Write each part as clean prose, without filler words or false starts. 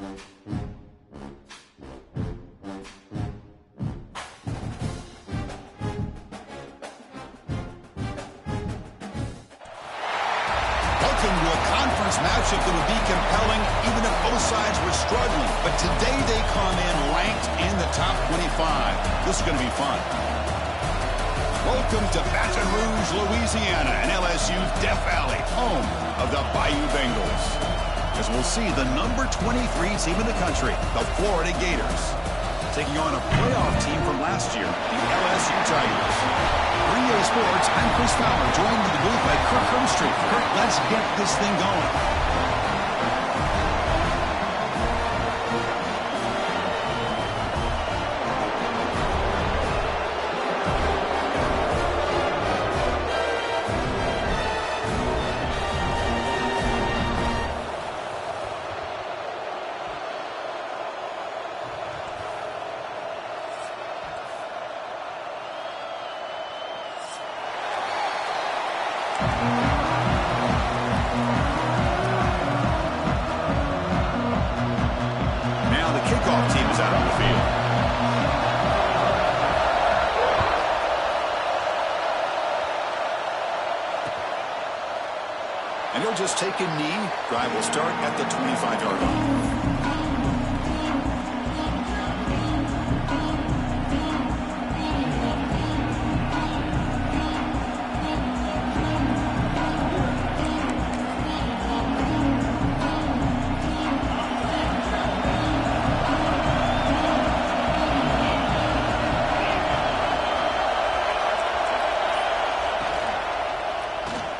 Welcome to a conference matchup that would be compelling even if both sides were struggling. But today they come in ranked in the top 25. This is going to be fun. Welcome to Baton Rouge, Louisiana, and LSU's Death Valley, home of the Bayou Bengals. As we'll see the number 23 team in the country, the Florida Gators, taking on a playoff team from last year, the LSU Tigers. 3A Sports, I'm Chris Fowler, joined in the booth by Kirk Herbstreit. Kirk, let's get this thing going. Now the kickoff team is out on the field. And he'll just take a knee. Drive will start at the 25-yard line.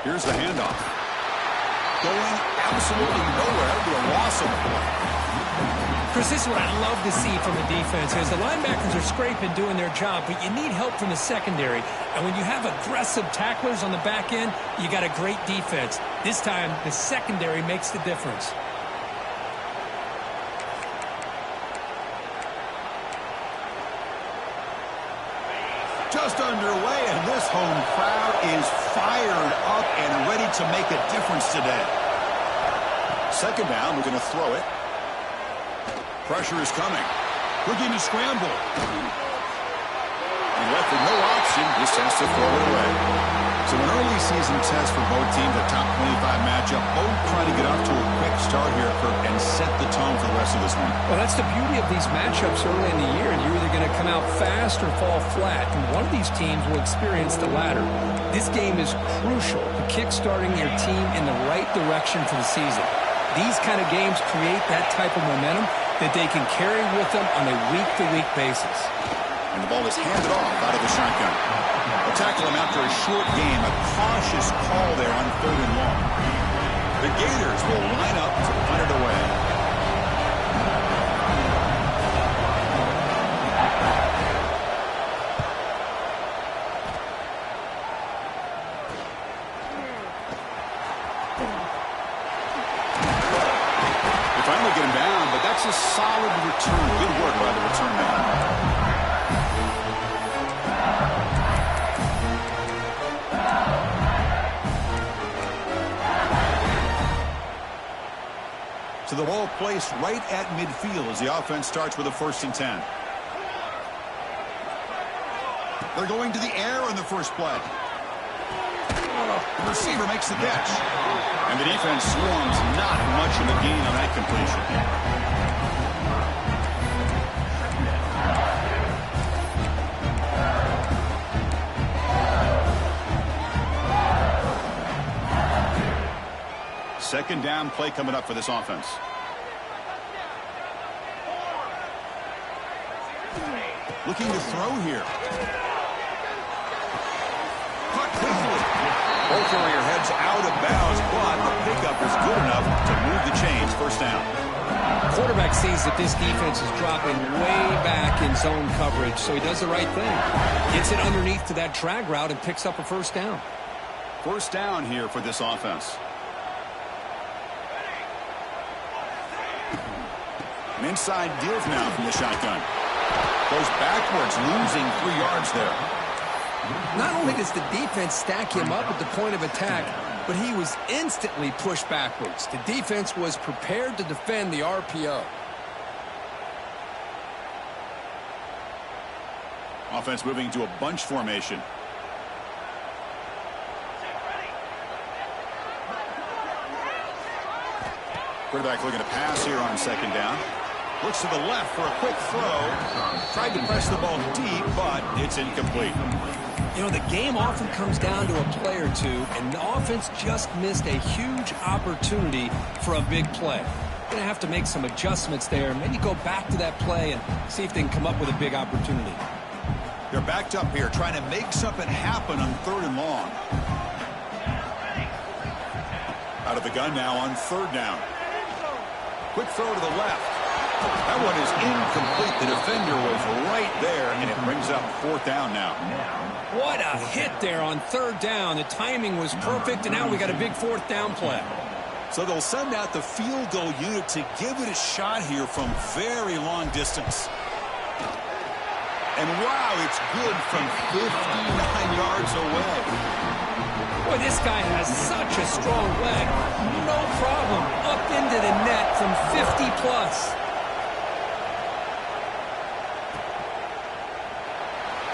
Here's the handoff. Going absolutely nowhere to a loss of the play. Chris, this is what I love to see from the defense. As the linebackers are scraping, doing their job, but you need help from the secondary. And when you have aggressive tacklers on the back end, you got a great defense. This time, the secondary makes the difference. Just underway, and this home crowd is fired up and ready to make a difference today. Second down, we're going to throw it. Pressure is coming. Looking to scramble. And left with no option, just has to throw it away. So an early season test for both teams, a top 25 matchup. Both trying to get off to a quick start here, Kirk, and set the tone for the rest of this one. Well, that's the beauty of these matchups early in the year. You're either going to come out fast or fall flat, and one of these teams will experience the latter. This game is crucial to kick-starting your team in the right direction for the season. These kind of games create that type of momentum that they can carry with them on a week-to-week basis. And the ball is handed off out of the shotgun. They'll tackle him after a short game. A cautious call there on 3rd and long. The Gators will line up to punt it away. They finally get him down, but that's a solid return. Good work by the return man. So the ball placed right at midfield as the offense starts with a 1st and 10. They're going to the air on the first play. The receiver makes the catch. And the defense swarms, not much of a gain on that completion. Second down play coming up for this offense. Looking to throw here. Caught quickly. Ball carrier heads out of bounds, but the pickup is good enough to move the chains. First down. Quarterback sees that this defense is dropping way back in zone coverage, so he does the right thing. Gets it underneath to that drag route and picks up a first down. First down here for this offense. An inside deals now from the shotgun. Goes backwards, losing 3 yards there. Not only does the defense stack him up at the point of attack, but he was instantly pushed backwards. The defense was prepared to defend the RPO. Offense moving to a bunch formation. Quarterback looking to pass here on second down. Looks to the left for a quick throw. Tried to press the ball deep, but it's incomplete. You know, the game often comes down to a play or two, and the offense just missed a huge opportunity for a big play. Going to have to make some adjustments there. Maybe go back to that play and see if they can come up with a big opportunity. They're backed up here, trying to make something happen on 3rd and long. Out of the gun now on 3rd down. Quick throw to the left. That one is incomplete. The defender was right there, and it brings up 4th down now. What a hit there on 3rd down. The timing was perfect, and now we got a big 4th down play. So they'll send out the field goal unit to give it a shot here from very long distance. And wow, it's good from 59 yards away. Boy, this guy has such a strong leg. No problem. Up into the net from 50 plus.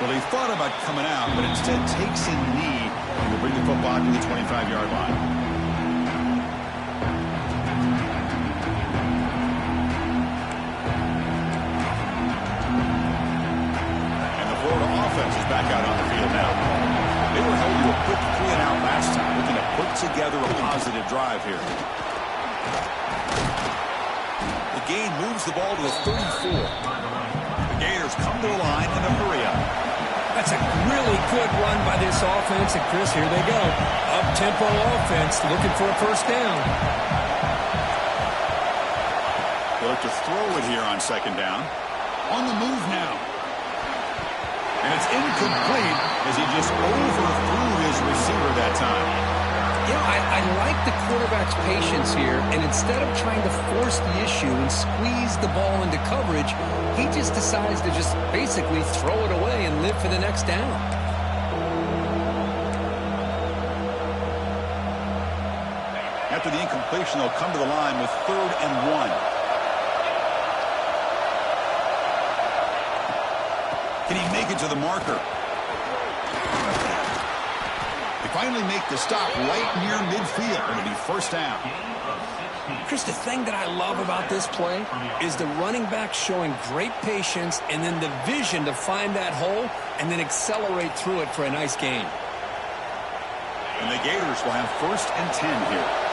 Well, he thought about coming out, but instead takes a knee and will bring the football to the 25-yard line. And the Florida offense is back out on the field now. They were held to a quick 3-and-out last time, looking to put together a positive drive here. The gain moves the ball to the 34. The Gators come to the line in a hurry-up. That's a really good run by this offense. And, Chris, here they go. Up-tempo offense looking for a 1st down. They look to throw it here on 2nd down. On the move now. And it's incomplete as he just overthrew his receiver that time. You know, I like the quarterback's patience here, and instead of trying to force the issue and squeeze the ball into coverage, he just decides to just basically throw it away and live for the next down. After the incompletion, they'll come to the line with 3rd and 1. Can he make it to the marker? They finally make the stop right near midfield. It'll be 1st down. Chris, the thing that I love about this play is the running back showing great patience and then the vision to find that hole and then accelerate through it for a nice gain. And the Gators will have 1st and 10 here.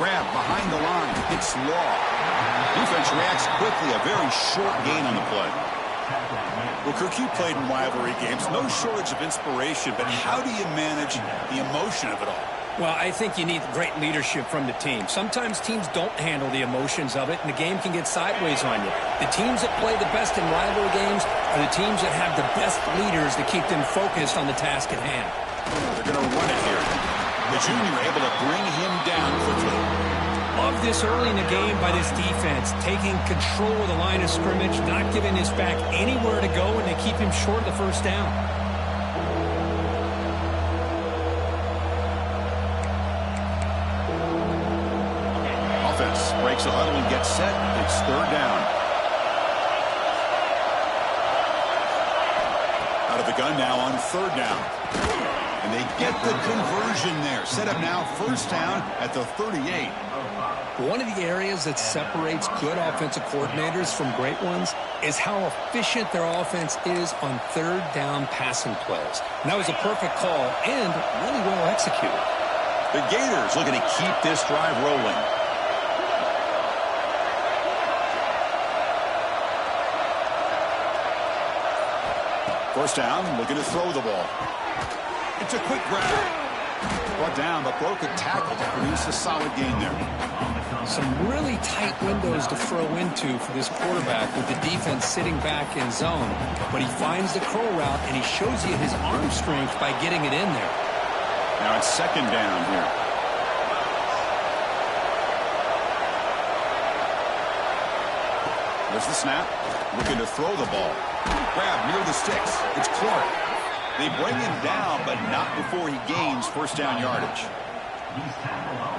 Grab behind the line. It's Law. Defense reacts quickly. A very short gain on the play. Well, Kirk, you played in rivalry games. No shortage of inspiration, but how do you manage the emotion of it all? Well, I think you need great leadership from the team. Sometimes teams don't handle the emotions of it, and the game can get sideways on you. The teams that play the best in rivalry games are the teams that have the best leaders to keep them focused on the task at hand. They're going to run it here. The junior able to bring him down quickly. Love this early in the game by this defense, taking control of the line of scrimmage, not giving his back anywhere to go, and they keep him short of the 1st down. Offense breaks the huddle and gets set. It's 3rd down. Out of the gun now on 3rd down. And they get the conversion there. Set up now 1st down at the 38. One of the areas that separates good offensive coordinators from great ones is how efficient their offense is on 3rd down passing plays. And that was a perfect call and really well executed. The Gators looking to keep this drive rolling. First down, looking to throw the ball. It's a quick grab. Brought down, but broke a tackle to produce a solid gain there. Some really tight windows to throw into for this quarterback with the defense sitting back in zone. But he finds the curl route, and he shows you his arm strength by getting it in there. Now it's 2nd down here. There's the snap. Looking to throw the ball. Grab near the sticks. It's Clark. They bring him down, but not before he gains first down yardage.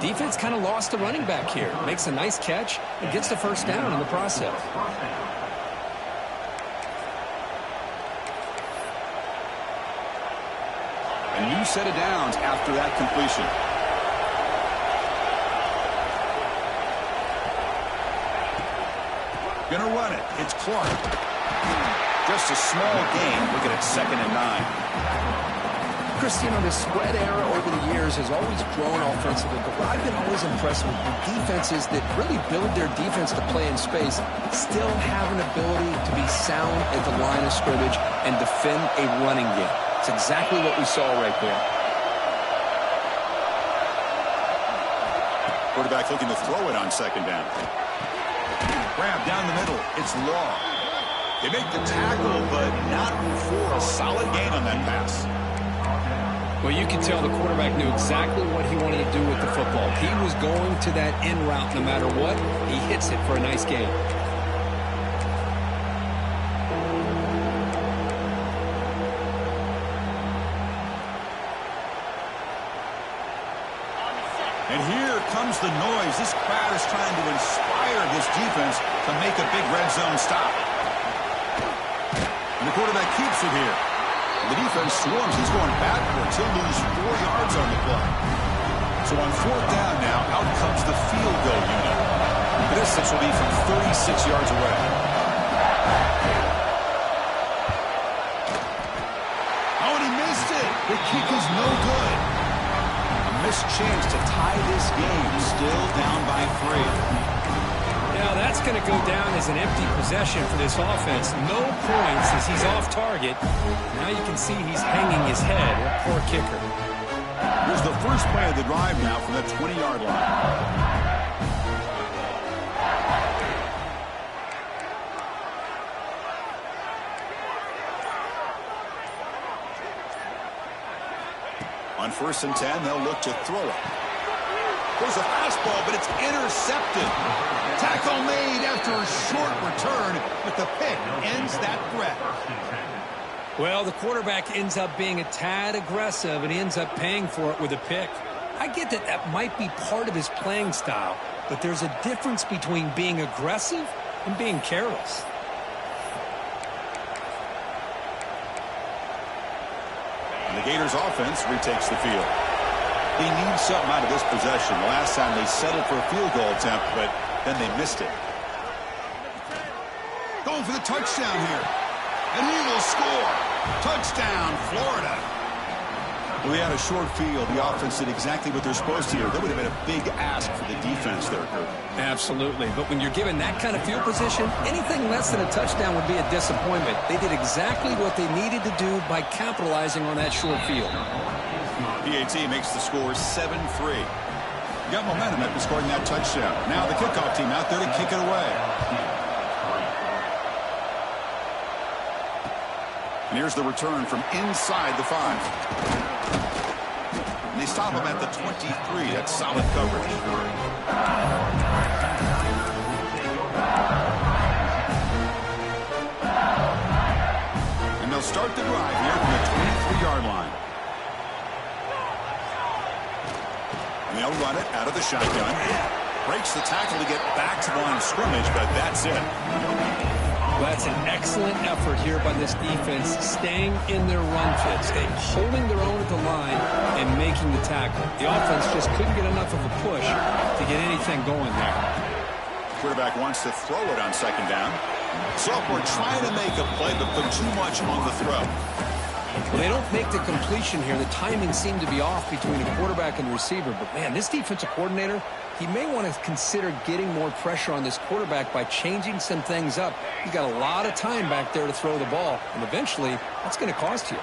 Defense kind of lost the running back here. Makes a nice catch and gets the first down in the process. A new set of downs after that completion. Gonna run it. It's Clark. Just a small gain. Looking at 2nd and 9. Chris, you know, the spread era over the years has always grown offensively, but what I've been always impressed with defenses that really build their defense to play in space still have an ability to be sound at the line of scrimmage and defend a running game. It's exactly what we saw right there. Quarterback looking to throw it on 2nd down. Grab down the middle. It's Law. They make the tackle, but not for a solid gain on that pass. Well, you can tell the quarterback knew exactly what he wanted to do with the football. He was going to that in route no matter what. He hits it for a nice gain. And here comes the noise. This crowd is trying to inspire this defense to make a big red zone stop. And the quarterback keeps it here. The defense swarms. He's going backwards. He'll lose 4 yards on the play. So on 4th down now, out comes the field goal unit. This will be from 36 yards away. Oh, and he missed it. The kick is no good. A missed chance to tie this game. Still down by 3. Now that's going to go down as an empty possession for this offense. No points as he's off target. Now you can see he's hanging his head. Poor kicker. Here's the first play of the drive now from the 20-yard line. On 1st and 10, they'll look to throw it. There's a fastball, but it's intercepted. Tackle made after a short return, but the pick ends that threat. Well, the quarterback ends up being a tad aggressive, and he ends up paying for it with a pick. I get that that might be part of his playing style, but there's a difference between being aggressive and being careless. And the Gators offense retakes the field. They need something out of this possession. The last time they settled for a field goal attempt, but then they missed it. Going for the touchdown here. And Eagles score. Touchdown, Florida. Well, they had a short field. The offense did exactly what they're supposed to here. That would have been a big ask for the defense there, Kurt. Absolutely. But when you're given that kind of field position, anything less than a touchdown would be a disappointment. They did exactly what they needed to do by capitalizing on that short field. PAT makes the score 7-3. Got momentum after scoring that touchdown. Now the kickoff team out there to kick it away. And here's the return from inside the 5. And they stop him at the 23. That's solid coverage. And they'll start the drive here from the 23-yard line. And they'll run it out of the shotgun. Breaks the tackle to get back to the line of scrimmage, but that's it. Well, that's an excellent effort here by this defense, staying in their run fit, holding their own at the line and making the tackle. The offense just couldn't get enough of a push to get anything going there. Quarterback wants to throw it on 2nd down. Sophomore trying to make a play, but put too much on the throw. Well, they don't make the completion here. The timing seemed to be off between the quarterback and the receiver. But, man, this defensive coordinator, he may want to consider getting more pressure on this quarterback by changing some things up. He's got a lot of time back there to throw the ball, and eventually that's going to cost you.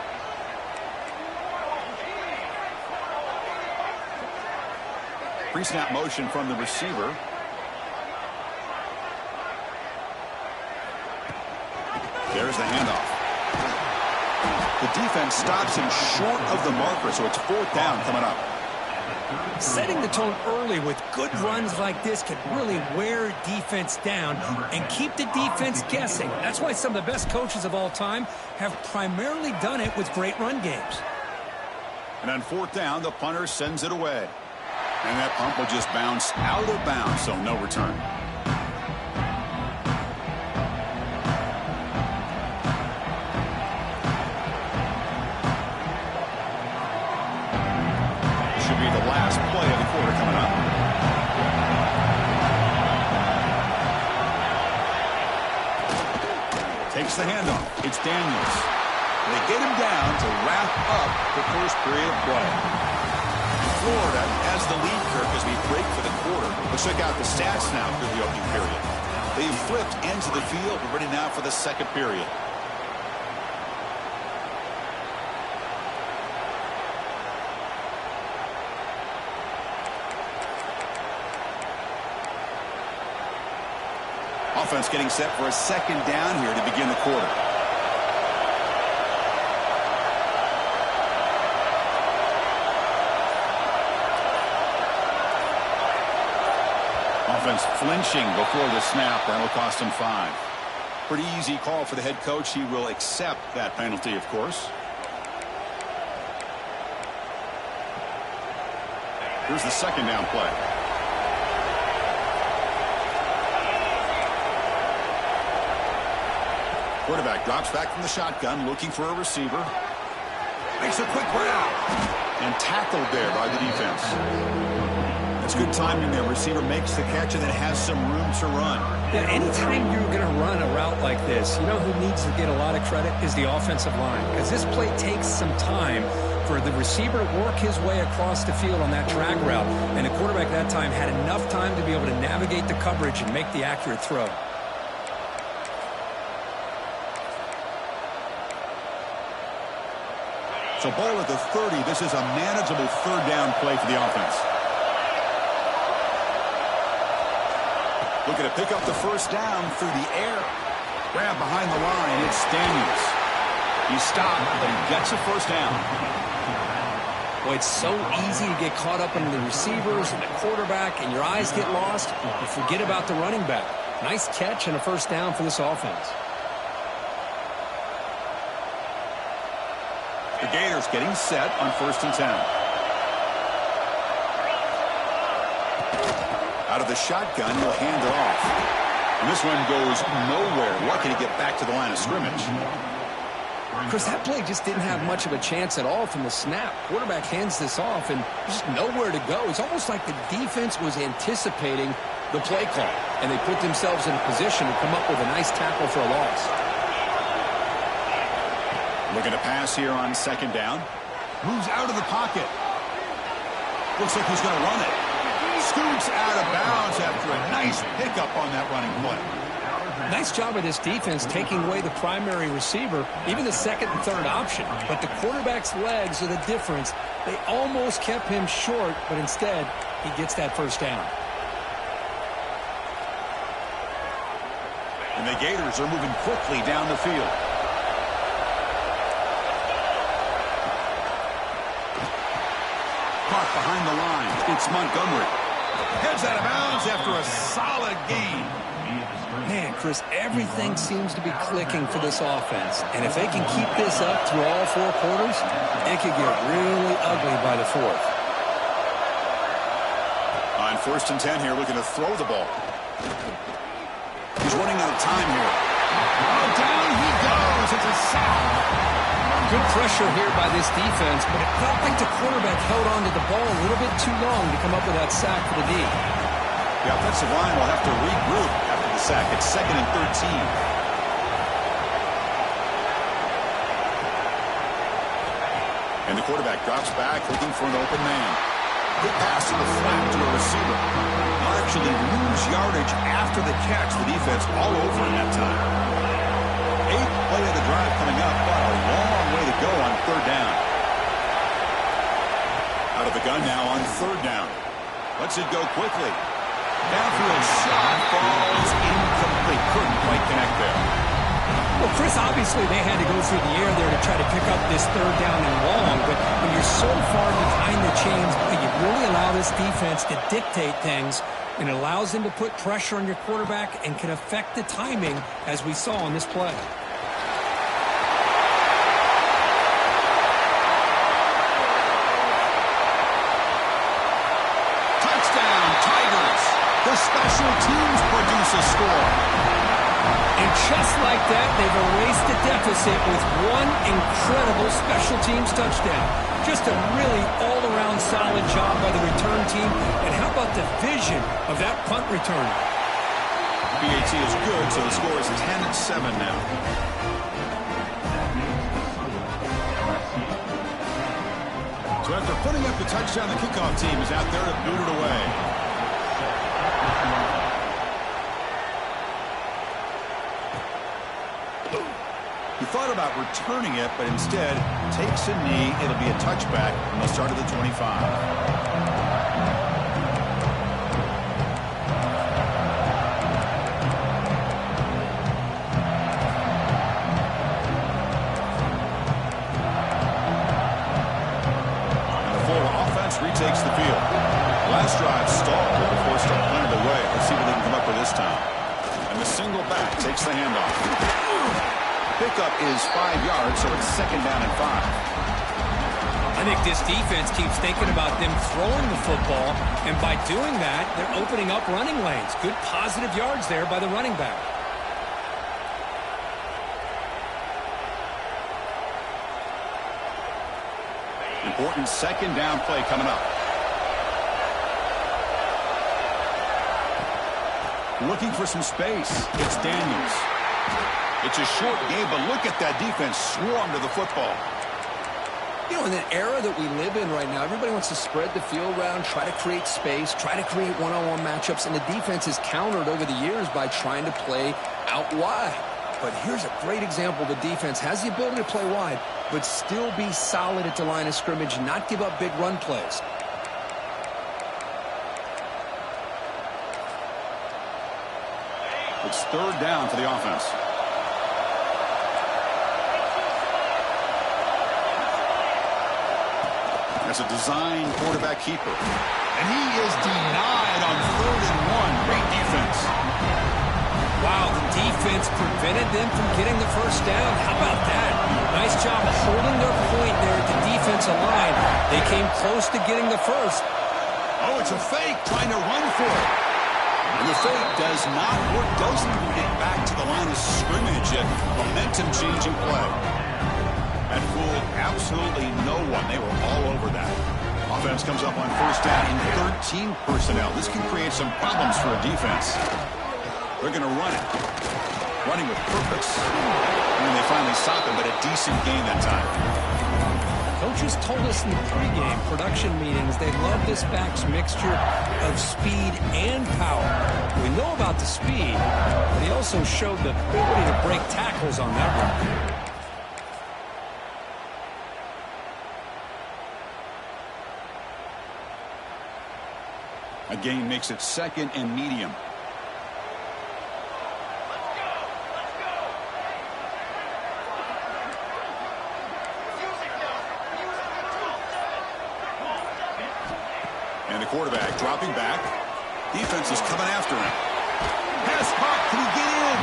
Pre-snap motion from the receiver. There's the handoff. The defense stops him short of the marker, so it's 4th down coming up. Setting the tone early with good runs like this can really wear defense down and keep the defense guessing. That's why some of the best coaches of all time have primarily done it with great run games. And on fourth down, the punter sends it away. And that punt will just bounce out of bounds, so no return. Should be the last play of the quarter coming up. Takes the handoff. It's Daniels. They get him down to wrap up the first period of play. Florida has the lead, Kirk, as we break for the quarter. Let's check out the stats now for the opening period. They've flipped ends of the field. We're ready now for the second period. Offense getting set for a second down here to begin the quarter. Offense flinching before the snap. That'll cost him 5. Pretty easy call for the head coach. He will accept that penalty, of course. Here's the second down play. Quarterback drops back from the shotgun, looking for a receiver. Makes a quick route. And tackled there by the defense. That's good timing there. Receiver makes the catch and then has some room to run. Yeah, anytime you're going to run a route like this, you know who needs to get a lot of credit is the offensive line. Because this play takes some time for the receiver to work his way across the field on that drag route. And the quarterback at that time had enough time to be able to navigate the coverage and make the accurate throw. So ball at the 30. This is a manageable third down play for the offense. Looking to pick up the first down through the air. Grab behind the line. It's Daniels. He stopped, but he gets a first down. Boy, it's so easy to get caught up in the receivers and the quarterback, and your eyes get lost. You forget about the running back. Nice catch and a first down for this offense. The Gators getting set on 1st and 10. Out of the shotgun, he'll hand it off. And this one goes nowhere. Lucky to get back to the line of scrimmage. Chris, that play just didn't have much of a chance at all from the snap. Quarterback hands this off, and just nowhere to go. It's almost like the defense was anticipating the play call, and they put themselves in a position to come up with a nice tackle for a loss. Looking to pass here on 2nd down. Moves out of the pocket. Looks like he's going to run it. Scoots out of bounds after a nice pickup on that running play. Nice job of this defense taking away the primary receiver, even the second and third option. But the quarterback's legs are the difference. They almost kept him short, but instead, he gets that first down. And the Gators are moving quickly down the field. Caught behind the line. It's Montgomery. Heads out of bounds after a solid gain. Man, Chris, everything seems to be clicking for this offense. And if they can keep this up through all 4 quarters, it could get really ugly by the 4th. On 1st and 10 here, looking to throw the ball. He's running out of time here. Oh, down he goes. It's a sack. Good pressure here by this defense, but it felt like the quarterback held on to the ball a little bit too long to come up with that sack for the D. The offensive line will have to regroup after the sack. It's 2nd and 13. And the quarterback drops back looking for an open man. Good pass to the flat to a receiver. They'll actually lose yardage after the catch. The defense all over in that time. 8th play of the drive coming up, but a long way to go on 3rd down. Out of the gun now on 3rd down. Lets it go quickly. Downfield shot falls incomplete. Couldn't quite connect there. Well, Chris, obviously Obviously, they had to go through the air there to try to pick up this third down and long, but when you're so far behind the chains, you really allow this defense to dictate things, and it allows them to put pressure on your quarterback and can affect the timing, as we saw on this play. Touchdown, Tigers! The special teams produce a score. And just like that, they've erased the deficit with one incredible special teams touchdown. Just a really all-around solid job by the return team. And how about the vision of that punt return? BAT is good, so the score is 10-7 now. So after putting up the touchdown, the kickoff team is out there to boot it away. He thought about returning it, but instead takes a knee. It'll be a touchback, and they'll start at the 25. And the Florida offense retakes the field. Last drive stalled and forced a punt away. Let's see what they can come up with this time. And the single back takes the handoff. Pickup is 5 yards, so it's second down and 5. I think this defense keeps thinking about them throwing the football, and by doing that, they're opening up running lanes. Good positive yards there by the running back. Important second down play coming up. Looking for some space. It's Daniels. It's a short game, but look at that defense swarm to the football. You know, in the era that we live in right now, everybody wants to spread the field around, try to create space, try to create one-on-one matchups, and the defense is countered over the years by trying to play out wide. But here's a great example. The defense has the ability to play wide, but still be solid at the line of scrimmage, not give up big run plays. It's third down for the offense. As a design quarterback keeper. And he is denied on 3rd and 1. Great defense. Wow, the defense prevented them from getting the first down. How about that? Nice job of holding their point there at the defensive line. They came close to getting the first. Oh, it's a fake, trying to run for it. And the fake does not work, doesn't even get back to the line of scrimmage. A momentum-changing play. That fooled absolutely no one. They were all over that. Offense comes up on first down in 13 personnel. This can create some problems for a defense. They're going to run it. Running with purpose. And they finally stop it, but a decent gain that time. Coaches told us in the pregame production meetings they love this back's mixture of speed and power. We know about the speed, but he also showed the ability to break tackles on that run. A gain makes it second and medium. And the quarterback dropping back. Defense is coming after him. Pass caught. Can he get in?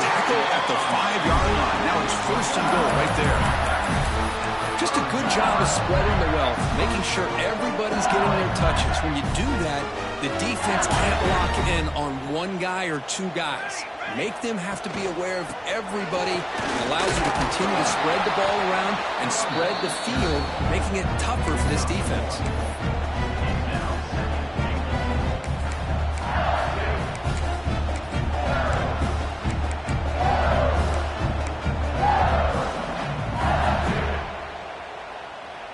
Tackle at the 5-yard line. Now it's first and goal right there. Just a good job of spreading the wealth, making sure everybody's getting their touches. When you do that, the defense can't lock in on one guy or two guys. Make them have to be aware of everybody. It allows you to continue to spread the ball around and spread the field, making it tougher for this defense.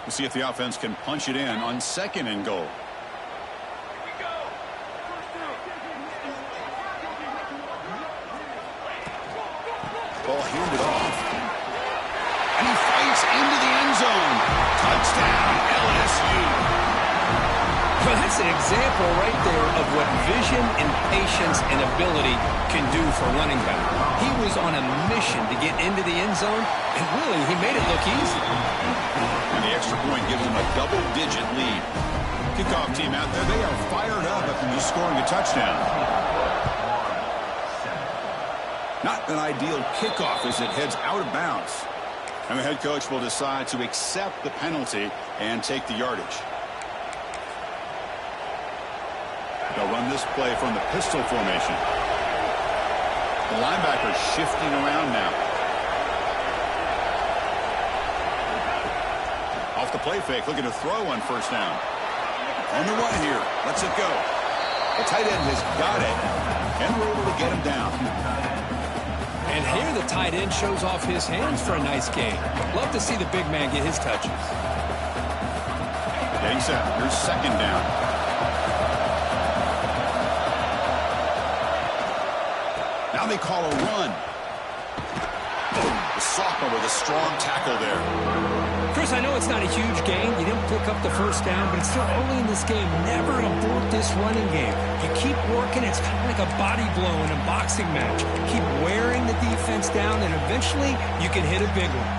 We'll see if the offense can punch it in on second and goal. Ball handed off. And he fights into the end zone. Touchdown, LSU. Well, that's an example right there of what vision and patience and ability can do for running back. He was on a mission to get into the end zone, and really, he made it look easy. And the extra point gives them a double-digit lead. Kickoff team out there, they are fired up after just scoring a touchdown. Not an ideal kickoff as it heads out of bounds. And the head coach will decide to accept the penalty and take the yardage. They'll run this play from the pistol formation. The linebacker shifting around now. Off the play fake, looking to throw on first down. On the run here, lets it go. The tight end has got it, and we're able to get him down. And here the tight end shows off his hands for a nice game. Love to see the big man get his touches. Getting set, here's second down. Now they call a run. The sophomore with a strong tackle there. Chris, I know it's not a huge gain. You didn't pick up the first down, but it's still early in this game. Never abort this running game. You keep working. It's kind of like a body blow in a boxing match. Keep wearing the defense down, and eventually you can hit a big one.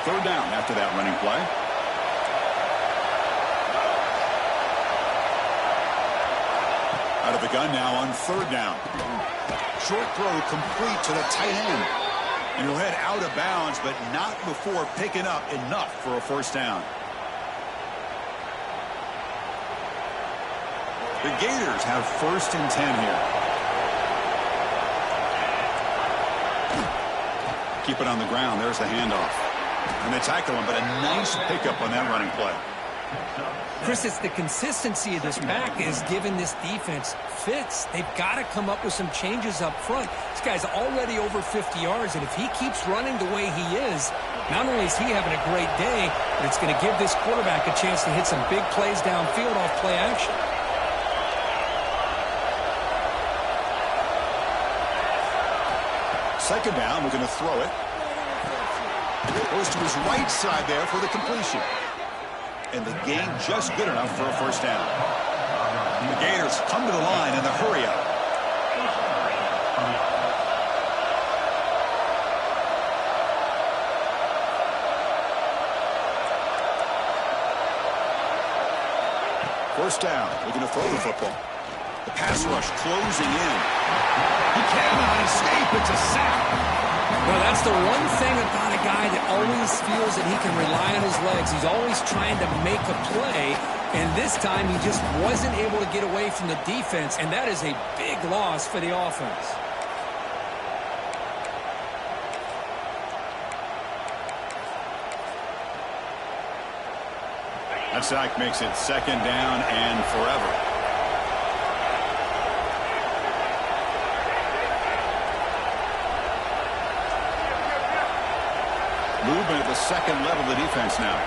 Third down after that running play. Out of the gun now on third down. Short throw complete to the tight end. And he'll head out of bounds, but not before picking up enough for a first down. The Gators have first and 10 here. Keep it on the ground. There's the handoff. And they tackle him, but a nice pickup on that running play. Chris, it's the consistency of this back is giving this defense fits. They've got to come up with some changes up front. This guy's already over 50 yards, and if he keeps running the way he is, not only is he having a great day, but it's going to give this quarterback a chance to hit some big plays downfield off play action. Second down, we're going to throw it. Goes to his right side there for the completion. And the gain just good enough for a first down. The Gators come to the line in the hurry up. First down, looking to throw the football. The pass rush closing in. He cannot escape. It's a sack. Well, that's the one thing about a guy that always feels that he can rely on his legs. He's always trying to make a play, and this time he just wasn't able to get away from the defense, and that is a big loss for the offense. That sack makes it second down and forever. Movement at the second level of the defense now.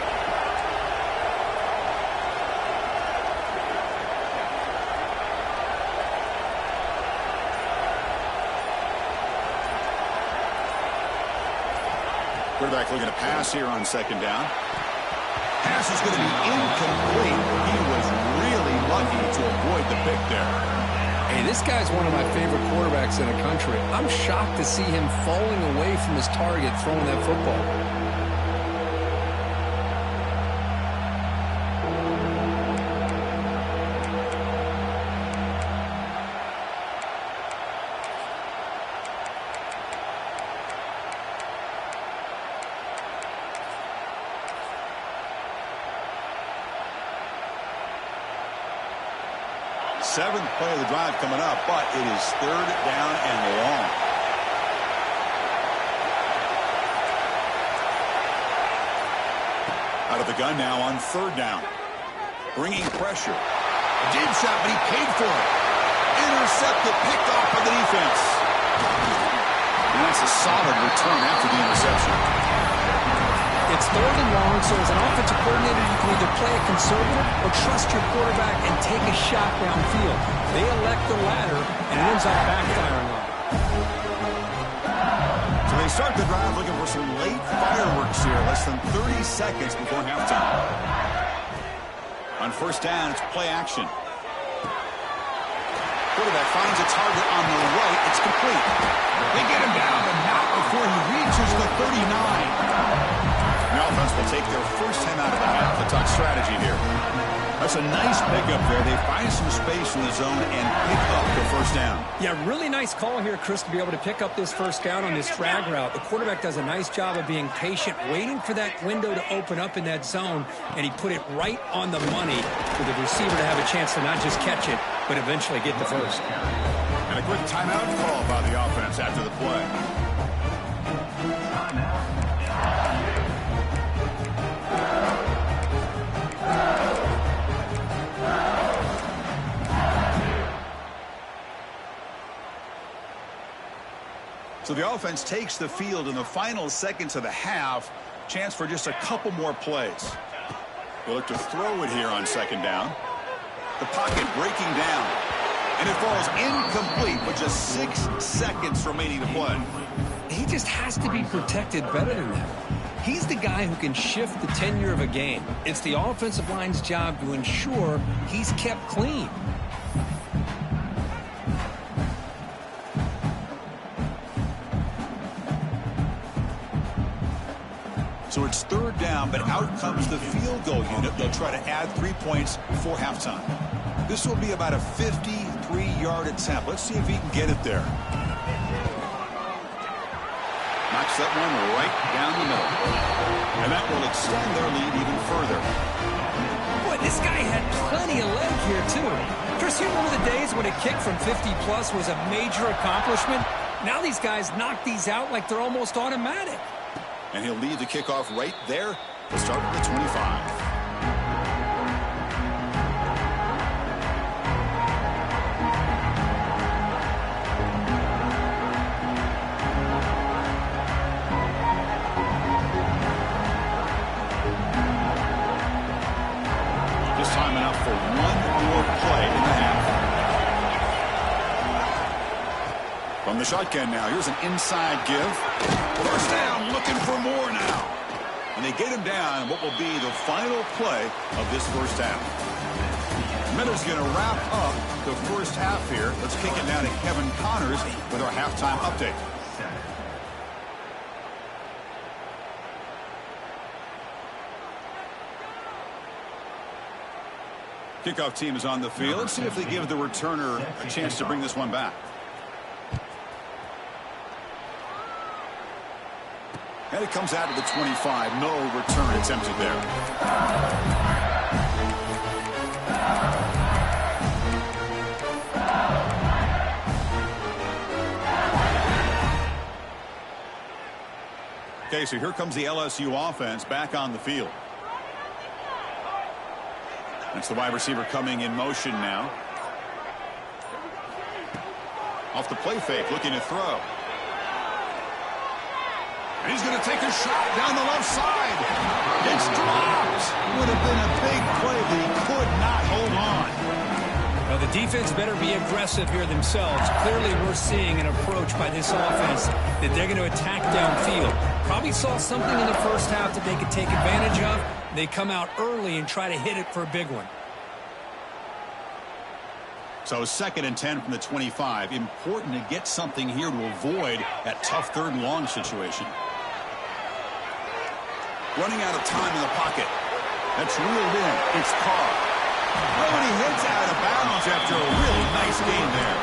Quarterback looking to pass here on second down. Pass is going to be incomplete. He was really lucky to avoid the pick there. Hey, this guy's one of my favorite quarterbacks in the country. I'm shocked to see him falling away from his target throwing that football. Seventh play of the drive coming up, but it is third down and long. Out of the gun now on third down. Bringing pressure. A deep shot, but he paid for it. Intercepted, picked off by the defense. And that's a solid return after the interception. It's third and long, so as an offensive coordinator, you can either play it conservative or trust your quarterback and take a shot downfield. They elect the latter, and it ends up backfiring on them. start the drive looking for some late fireworks here. Less than 30 seconds before halftime. On first down, it's play action. Quarterback finds a target on the right. It's complete. They get him down, but not before he reaches the 39. The offense will take their first time out of the half. The talk strategy here. That's a nice pickup there. They find some space in the zone and pick up the first down. Yeah, really nice call here, Chris, to be able to pick up this first down on this drag route. The quarterback does a nice job of being patient, waiting for that window to open up in that zone, and he put it right on the money for the receiver to have a chance to not just catch it, but eventually get the first. And a quick timeout call by the offense after the play. So the offense takes the field in the final seconds of the half. Chance for just a couple more plays. They look to throw it here on second down. The pocket breaking down. And it falls incomplete with just 6 seconds remaining to play. He just has to be protected better than that. He's the guy who can shift the tenure of a game. It's the offensive line's job to ensure he's kept clean. So it's third down, but out comes the field goal unit. They'll try to add 3 points before halftime. This will be about a 53-yard attempt. Let's see if he can get it there. Knocks that one right down the middle. And that will extend their lead even further. Boy, this guy had plenty of leg here, too. Chris, you remember the days when a kick from 50-plus was a major accomplishment? Now these guys knock these out like they're almost automatic. And he'll lead the kickoff right there to start at the 25. Just time enough for one more play in the half. From the shotgun now, here's an inside give. First down, looking for more now. And they get him down what will be the final play of this first half. Miller's going to wrap up the first half here. Let's kick it down to Kevin Connors with our halftime update. Kickoff team is on the field. Let's see if they give the returner a chance to bring this one back. And it comes out to the 25. No return attempted there. Okay, so here comes the LSU offense back on the field. That's the wide receiver coming in motion now. Off the play fake, looking to throw. And he's going to take a shot down the left side. It's dropped. Would have been a big play, but he could not hold on. Well, the defense better be aggressive here themselves. Clearly, we're seeing an approach by this offense that they're going to attack downfield. Probably saw something in the first half that they could take advantage of. They come out early and try to hit it for a big one. So 2nd and 10 from the 25. Important to get something here to avoid that tough third and long situation. Running out of time in the pocket. That's reeled in. It's Carr. Oh, and he hits out of bounds after a really nice game there.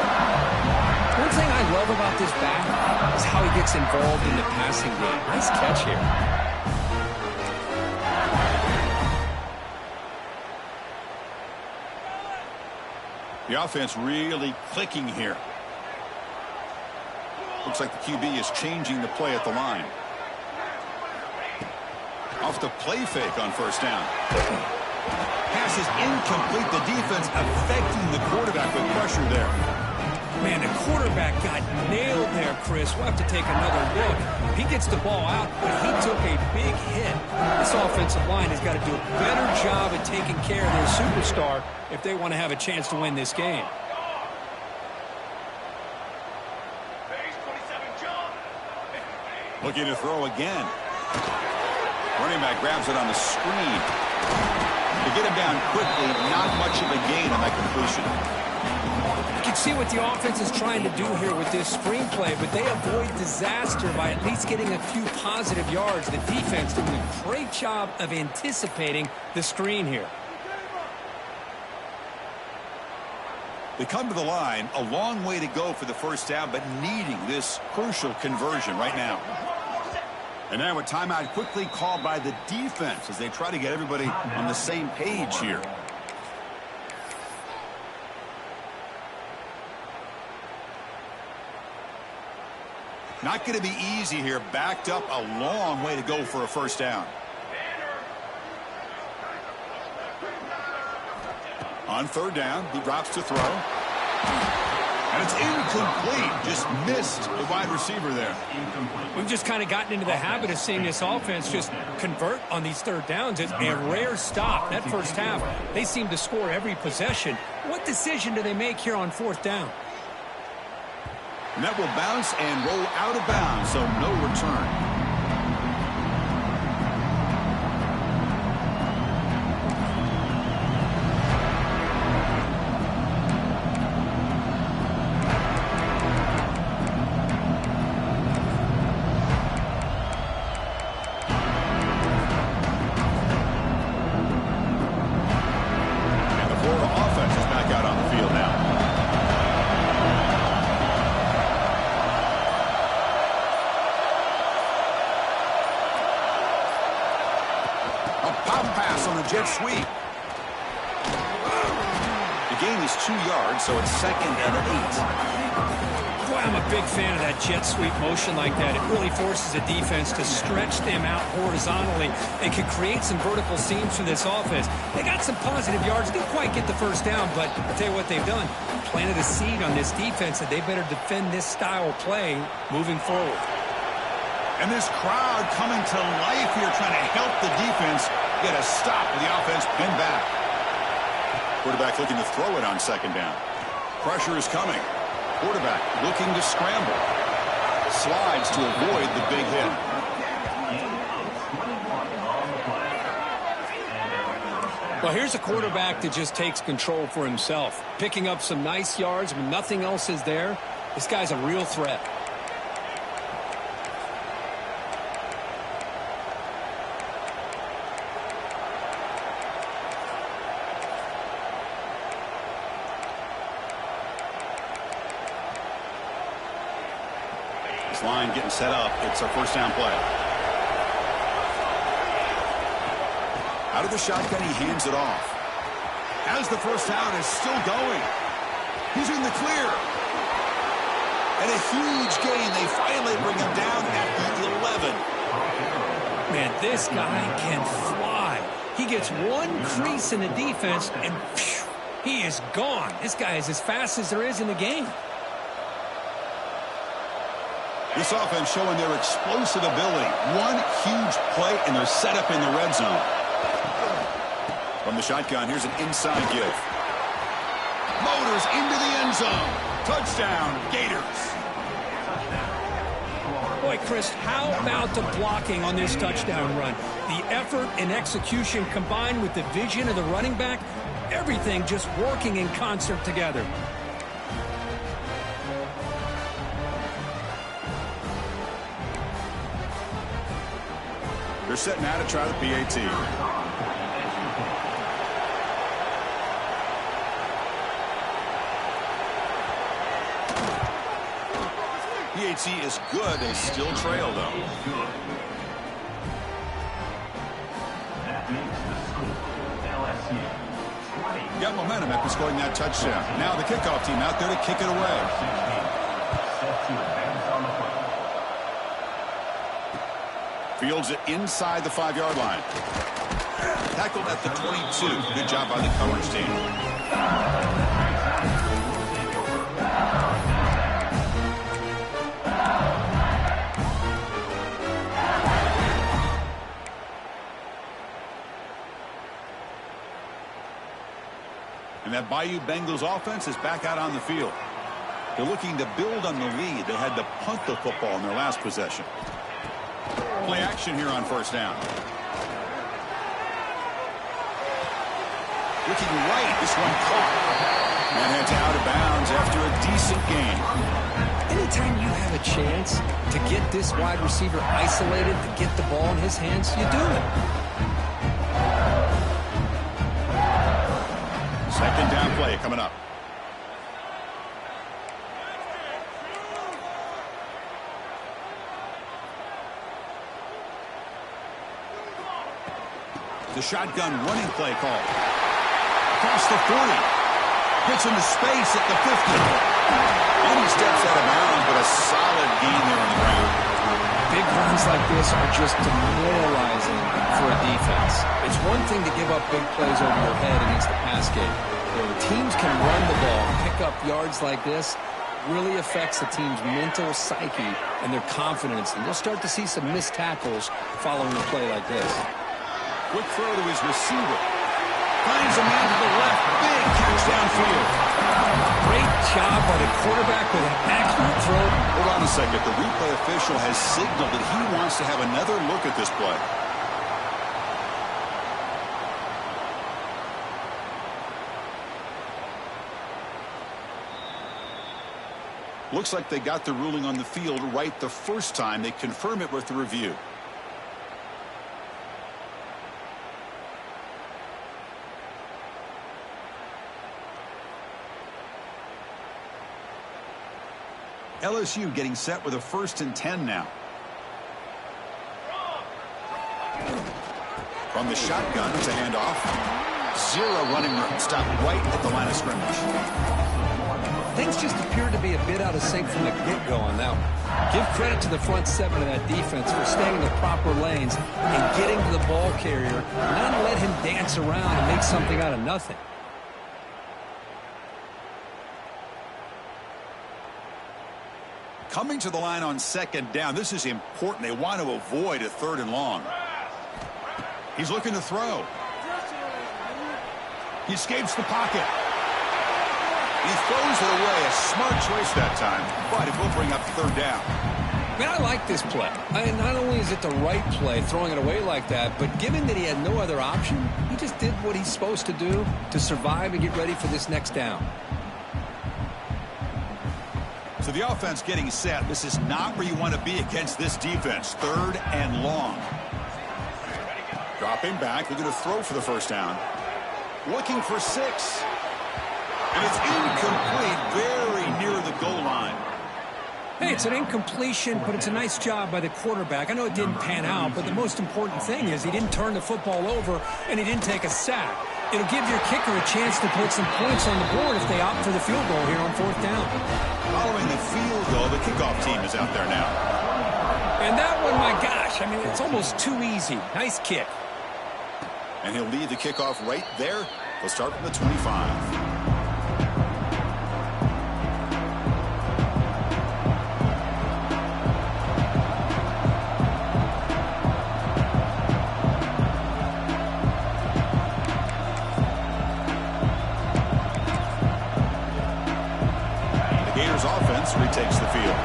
One thing I love about this back is how he gets involved in the passing game. Nice catch here. The offense really clicking here. Looks like the QB is changing the play at the line. Off the play fake on first down. Pass is incomplete. The defense affecting the quarterback with pressure there. Man, the quarterback got nailed there, Chris. We'll have to take another look. He gets the ball out, but he took a big hit. This offensive line has got to do a better job at taking care of their superstar if they want to have a chance to win this game. Looking to throw again. Running back grabs it on the screen. To get him down quickly, not much of a gain on that completion. You can see what the offense is trying to do here with this screenplay, but they avoid disaster by at least getting a few positive yards. The defense doing a great job of anticipating the screen here. They come to the line, a long way to go for the first down, but needing this crucial conversion right now. And now a timeout quickly called by the defense as they try to get everybody on the same page here. Not going to be easy here. Backed up a long way to go for a first down. On third down, he drops to throw. And it's incomplete. Just missed the wide receiver there. We've just kind of gotten into the habit of seeing this offense just convert on these third downs. It's a rare stop. That first half, they seem to score every possession. What decision do they make here on fourth down? And that will bounce and roll out of bounds, so no return. Jet sweep. The gain is 2 yards, so it's 2nd and 8. Boy, I'm a big fan of that jet sweep motion like that. It really forces a defense to stretch them out horizontally and can create some vertical seams for this offense. They got some positive yards. Didn't quite get the first down, but I'll tell you what they've done. Planted a seed on this defense that they better defend this style of play moving forward. And this crowd coming to life here, trying to help the defense get a stop with the offense pinned back. Quarterback looking to throw it on second down. Pressure is coming. Quarterback looking to scramble. Slides to avoid the big hit. Well, here's a quarterback that just takes control for himself. Picking up some nice yards when nothing else is there. This guy's a real threat. Line getting set up. It's our first down play. Out of the shotgun, he hands it off. As the first down is still going. He's in the clear. And a huge gain. They finally bring him down at the 11. Man, this guy can fly. He gets one crease in the defense, and phew, he is gone. This guy is as fast as there is in the game. This offense showing their explosive ability. One huge play, and they're set up in the red zone. From the shotgun, here's an inside give. Motors into the end zone. Touchdown, Gators. Boy, Chris, how about the blocking on this touchdown run? The effort and execution combined with the vision of the running back, everything just working in concert together. They're setting out to try the PAT. PAT is good. They still trail, though. Got momentum after scoring that touchdown. Now the kickoff team out there to kick it away. Fields it inside the 5-yard line. Tackled at the 22. Good job by the coverage team. And that Bayou Bengals offense is back out on the field. They're looking to build on the lead. They had to punt the football in their last possession. Play action here on first down. Looking right, this one caught. And it's out of bounds after a decent gain. Anytime you have a chance to get this wide receiver isolated, to get the ball in his hands, you do it. Second down play coming up. The shotgun running play call. Across the 40. Gets into space at the 50. And he steps out of bounds, but a solid gain there on the ground. Big runs like this are just demoralizing for a defense. It's one thing to give up big plays over your head against the pass game. When teams can run the ball, pick up yards like this, really affects the team's mental psyche and their confidence. And you'll start to see some missed tackles following a play like this. Quick throw to his receiver. Finds a man to the left. Big catch downfield. Great job by the quarterback with an accurate throw. Hold on a second. The replay official has signaled that he wants to have another look at this play. Looks like they got the ruling on the field right the first time. They confirm it with the review. LSU getting set with a 1st and 10 now. From the shotgun to handoff. Zero running room. Stopped right at the line of scrimmage. Things just appear to be a bit out of sync from the get-go on that one. Give credit to the front seven of that defense for staying in the proper lanes and getting to the ball carrier, not let him dance around and make something out of nothing. Coming to the line on 2nd down. This is important. They want to avoid a 3rd and long. He's looking to throw. He escapes the pocket. He throws it away. A smart choice that time, but it will bring up 3rd down. Man, I like this play. Not only is it the right play, throwing it away like that, but given that he had no other option, he just did what he's supposed to do to survive and get ready for this next down. So the offense getting set. This is not where you want to be against this defense. 3rd and long. Dropping back. They're going to throw for the 1st down. Looking for 6. And it's incomplete. Very near the goal line. Hey, it's an incompletion, but it's a nice job by the quarterback. I know it didn't pan out, but the most important thing is he didn't turn the football over and he didn't take a sack. It'll give your kicker a chance to put some points on the board if they opt for the field goal here on 4th down. Following the field goal, the kickoff team is out there now. And that one, my gosh, I mean, it's almost too easy. Nice kick. And he'll lead the kickoff right there. He'll start from the 25. Retakes the field.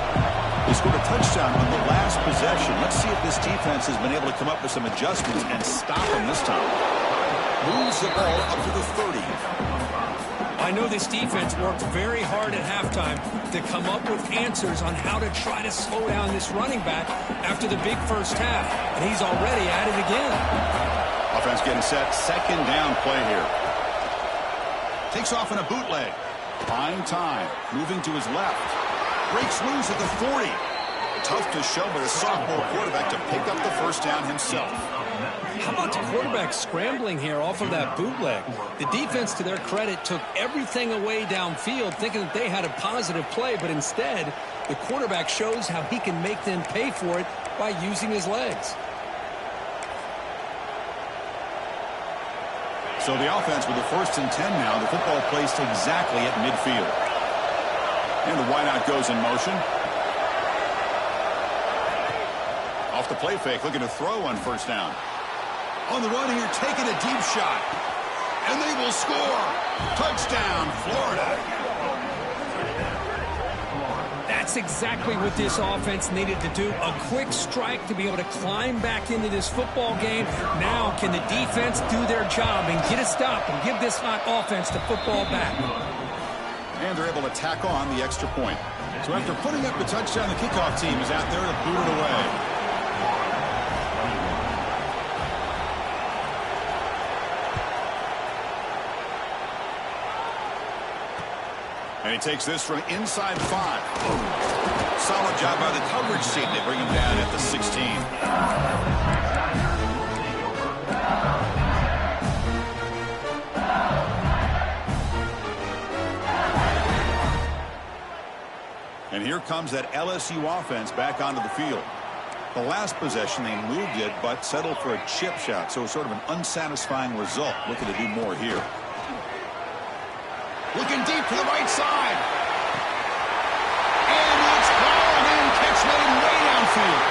They scored a touchdown on the last possession. Let's see if this defense has been able to come up with some adjustments and stop them this time. Moves the ball up to the 30. I know this defense worked very hard at halftime to come up with answers on how to try to slow down this running back after the big first half. And he's already at it again. Offense getting set. 2nd down play here. Takes off in a bootleg. Fine time. Moving to his left. Breaks loose at the 40. Tough to show by the sophomore quarterback to pick up the 1st down himself. How about the quarterback scrambling here off of that bootleg? The defense, to their credit, took everything away downfield, thinking that they had a positive play, but instead, the quarterback shows how he can make them pay for it by using his legs. So the offense with the 1st and 10 now. The football placed exactly at midfield. And the wideout goes in motion. Off the play fake, looking to throw on 1st down. On the run here, taking a deep shot. And they will score. Touchdown, Florida. That's That's exactly what this offense needed to do. A quick strike to be able to climb back into this football game. Now can the defense do their job and get a stop and give this hot offense the football back? And they're able to tack on the extra point. So after putting up the touchdown, the kickoff team is out there to boot it away. And he takes this from inside 5. Solid job by the coverage team. They bring him down at the 16. And here comes that LSU offense back onto the field. The last possession, they moved it, but settled for a chip shot. So sort of an unsatisfying result. Looking to do more here. Looking deep to the right side. And it's caught and catch made way downfield.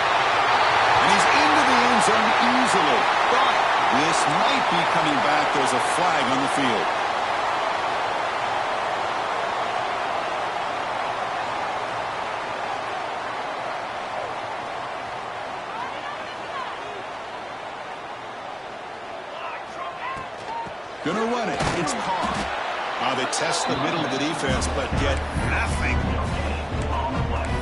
And he's into the end zone easily. But this might be coming back. There's a flag on the field. Gonna run it. It's Carr. They test the middle of the defense, but get nothing.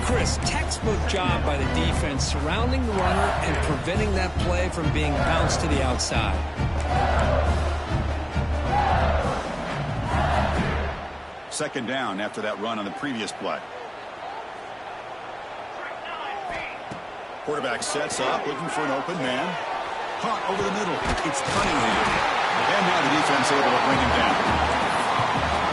Chris, textbook job by the defense surrounding the runner and preventing that play from being bounced to the outside. Second down after that run on the previous play. Quarterback sets up, looking for an open man. Caught over the middle. It's Cunningham. And now the defense able to bring him down.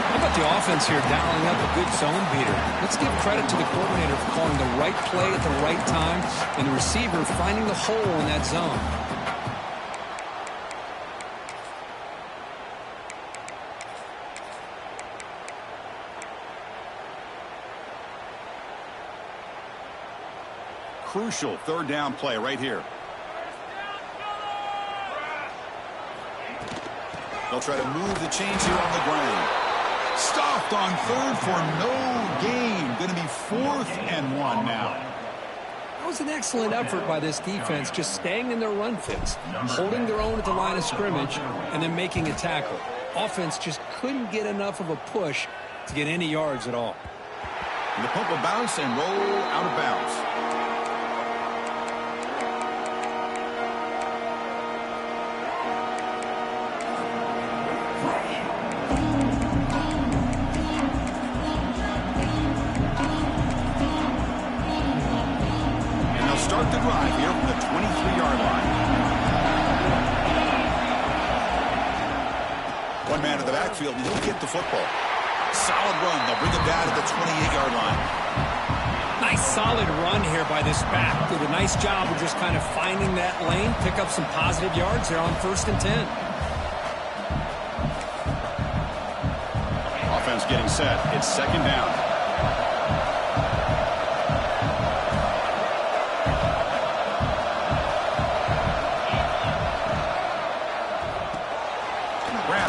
How about the offense here dialing up a good zone beater? Let's give credit to the coordinator for calling the right play at the right time and the receiver finding the hole in that zone. Crucial third down play right here. They'll try to move the chains here on the ground. Stopped on third for no gain. Going to be 4th and 1 now. That was an excellent effort by this defense, just staying in their run fits, holding their own at the line of scrimmage, and then making a tackle. Offense just couldn't get enough of a push to get any yards at all. And the pump will bounce and roll out of bounds. Start the drive here from the 23-yard line. One man in the backfield, and he'll get the football. Solid run. They'll bring him down to the 28-yard line. Nice solid run here by this back. Did a nice job of just kind of finding that lane, pick up some positive yards there on 1st and 10. Offense getting set. It's 2nd down.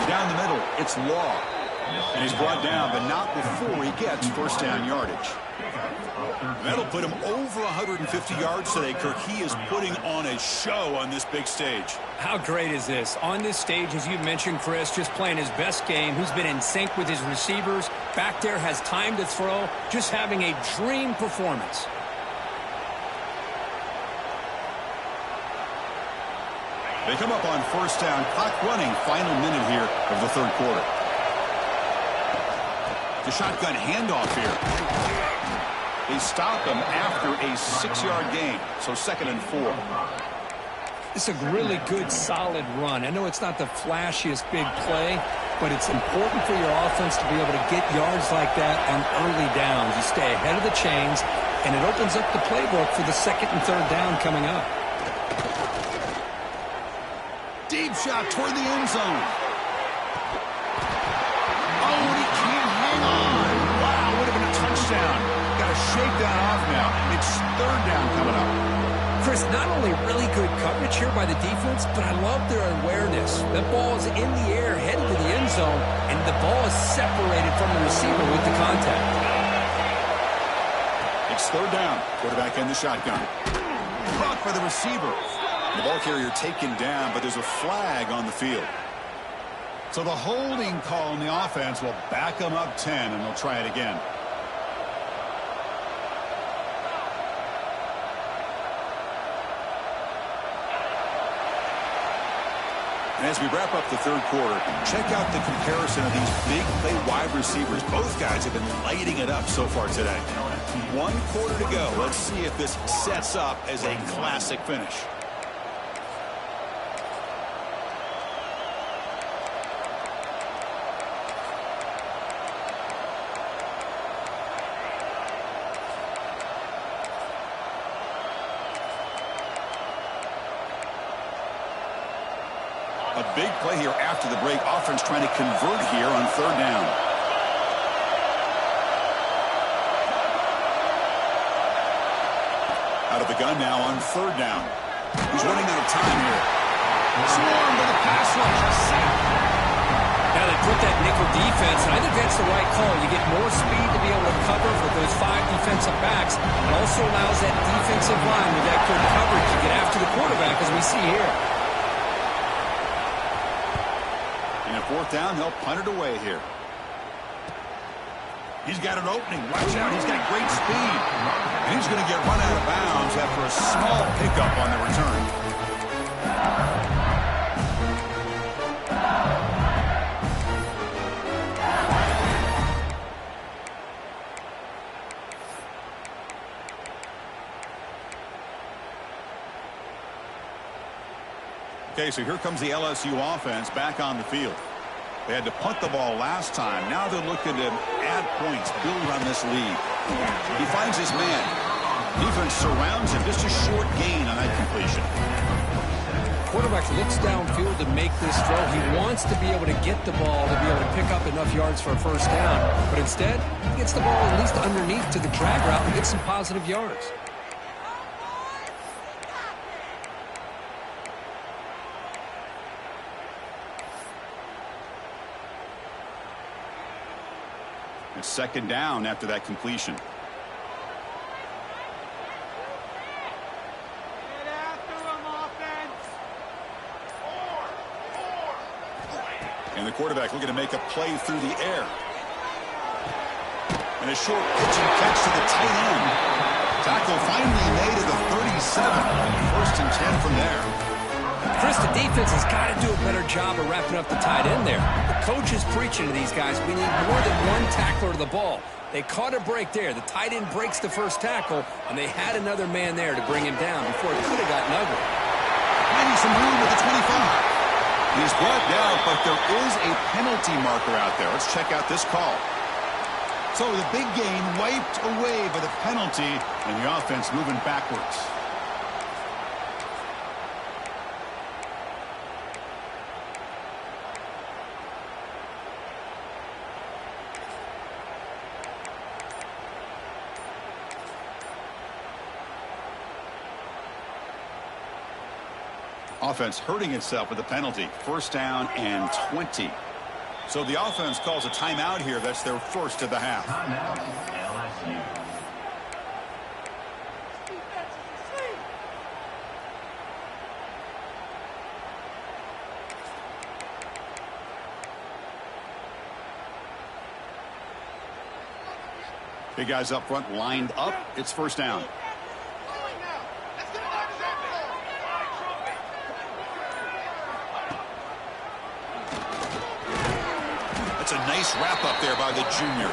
Down the middle, it's Law. And he's brought down, but not before he gets 1st down yardage. That'll put him over 150 yards today, Kirk. He is putting on a show on this big stage. How great is this? On this stage, as you mentioned, Chris, just playing his best game. He's been in sync with his receivers. Back there, has time to throw. Just having a dream performance. They come up on 1st down, clock running, final minute here of the 3rd quarter. The shotgun handoff here. They stop him after a 6-yard gain, so 2nd and 4. It's a really good, solid run. I know it's not the flashiest big play, but it's important for your offense to be able to get yards like that on early downs. You stay ahead of the chains, and it opens up the playbook for the 2nd and 3rd down coming up. Deep shot toward the end zone. Oh, and he can't hang on. Wow, would have been a touchdown. Got to shake that off now. It's 3rd down coming up. Chris, not only really good coverage here by the defense, but I love their awareness. That ball is in the air, headed to the end zone, and the ball is separated from the receiver with the contact. They It's third down. Quarterback in the shotgun. Caught by the receiver. The ball carrier taken down, but there's a flag on the field. So the holding call on the offense will back them up 10, and they'll try it again. And as we wrap up the third quarter, check out the comparison of these big play wide receivers. Both guys have been lighting it up so far today. 1 quarter to go. Let's see if this sets up as a classic finish. A big play here after the break. Offense trying to convert here on third down. Out of the gun now on third down. He's running out of time here. Swarmed by the pass rush. Now they put that nickel defense, and I think that's the right call. You get more speed to be able to cover for those 5 defensive backs. It also allows that defensive line with that good coverage to get after the quarterback, as we see here. Fourth down, they'll punt it away here. He's got an opening. Watch out, he's got great speed. And he's going to get run out of bounds after a small pickup on the return. Okay, so here comes the LSU offense back on the field. They had to punt the ball last time. Now they're looking to add points, build on this lead. He finds his man. Defense surrounds him. Just a short gain on that completion. Quarterback looks downfield to make this throw. He wants to be able to get the ball to be able to pick up enough yards for a first down. But instead, he gets the ball at least underneath to the drag route and gets some positive yards. It's second down after that completion. And the quarterback looking to make a play through the air. And a short pitch and catch to the tight end. Tackle finally made at the 37. First and 10 from there. Chris, the defense has got to do a better job of wrapping up the tight end there. The coach is preaching to these guys, we need more than one tackler to the ball. They caught a break there. The tight end breaks the first tackle, and they had another man there to bring him down before it could have gotten ugly. Finding some room at the 25. He's brought down, but there is a penalty marker out there. Let's check out this call. So the big gain wiped away by the penalty, and the offense moving backwards. Offense hurting itself with a penalty. First down and 20. So the offense calls a timeout here. That's their first of the half. Big guys up front lined up. It's first down. A nice wrap up there by the junior.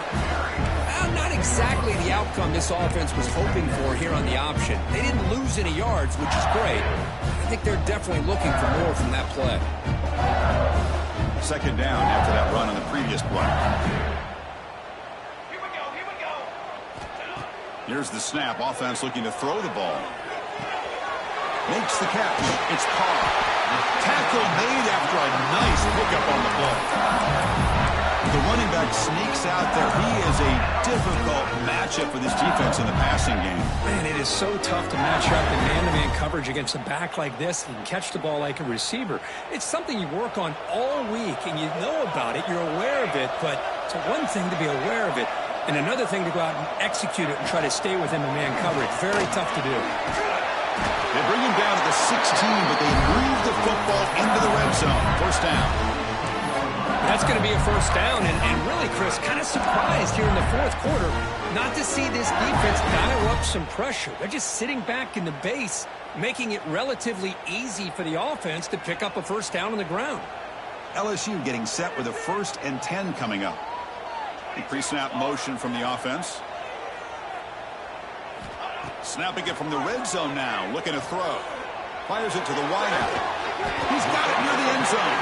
Not exactly the outcome this offense was hoping for here on the option. They didn't lose any yards, which is great. I think they're definitely looking for more from that play. Second down after that run on the previous play. Here we go. Here's the snap. Offense looking to throw the ball. Makes the catch. It's Carr. Tackle made after a nice pickup on the play. The running back sneaks out there. He is a difficult matchup for this defense in the passing game. Man, it is so tough to match up in man-to-man coverage against a back like this and catch the ball like a receiver. It's something you work on all week, and you know about it. You're aware of it, but it's one thing to be aware of it. And another thing to go out and execute it and try to stay with him in man coverage. Very tough to do. They bring him down to the 16, but they move the football into the red zone. First down. That's going to be a first down. And really, Chris, kind of surprised here in the fourth quarter not to see this defense dial up some pressure. They're just sitting back in the base, making it relatively easy for the offense to pick up a first down on the ground. LSU getting set with a 1st and 10 coming up. The pre-snap motion from the offense. Snapping it from the red zone now, looking to throw. Fires it to the wideout. He's got it near the end zone.